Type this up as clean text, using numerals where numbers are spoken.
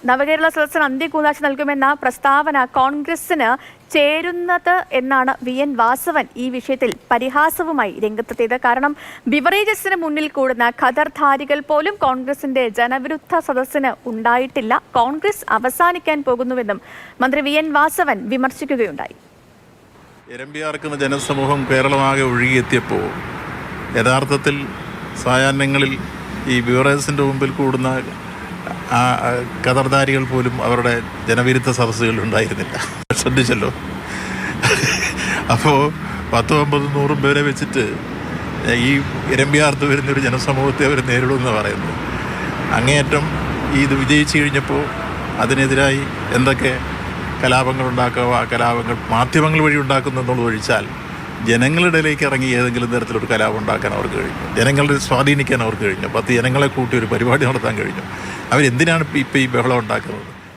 നവകേരള സദസ്സിന് അന്ത്യകൂലാശ നൽകുമെന്ന പ്രസ്താവന കോൺഗ്രസിന് ചേരുന്നത് എന്നാണ് VN വാസവൻ ഈ വിഷയത്തിൽ പരിഹാസവുമായി രംഗത്തെത്തിയത്. കാരണം ബിവറേജസിന് മുന്നിൽ കൂടുന്ന ഖദർധാരികൾ പോലും കോൺഗ്രസിന്റെ ജനവിരുദ്ധ സദസ്സിന് ഉണ്ടായിട്ടില്ല. കോൺഗ്രസ് അവസാനിക്കാൻ പോകുന്നുവെന്നും മന്ത്രി VN വാസവൻ വിമർശിക്കുകയുണ്ടായി. എരമ്പിയാർക്കുന്ന ജനസമൂഹം കേരളമാകെ ഒഴുകിയെത്തിയപ്പോൾ യഥാർത്ഥത്തിൽ സായാഹ്നങ്ങളിൽ ഈ ബിവറേജസിൻ്റെ മുമ്പിൽ കൂടുന്ന ഖദർധാരികൾ പോലും അവരുടെ ജനവിരുദ്ധ സദസ്സുകളിൽ ഉണ്ടായിരുന്നില്ല. ശ്രദ്ധിച്ചല്ലോ. അപ്പോൾ 10-50-100 പേരെ വെച്ചിട്ട് ഈ ഇരമ്പിയാർത്ത് വരുന്നൊരു ജനസമൂഹത്തെ അവർ നേരിടുമെന്ന് പറയുന്നത്. അങ്ങേയറ്റം ഇത് വിജയിച്ചു കഴിഞ്ഞപ്പോൾ അതിനെതിരായി എന്തൊക്കെ കലാപങ്ങൾ ഉണ്ടാക്കുക, ആ കലാപങ്ങൾ മാധ്യമങ്ങൾ വഴി ഉണ്ടാക്കുന്നതെന്നുള്ളത് ഒഴിച്ചാൽ ജനങ്ങളുടെ ഇടയിലേക്ക് ഇറങ്ങി ഏതെങ്കിലും തരത്തിലൊരു കലാപം ഉണ്ടാക്കാൻ അവർക്ക് കഴിഞ്ഞു, ജനങ്ങളെ സ്വാധീനിക്കാൻ അവർക്ക് കഴിഞ്ഞു, 10 ജനങ്ങളെ കൂട്ടി ഒരു പരിപാടി നടത്താൻ കഴിഞ്ഞു. അവരെന്തിനാണ് ഇപ്പോൾ ഈ ബഹളം ഉണ്ടാക്കുന്നത്?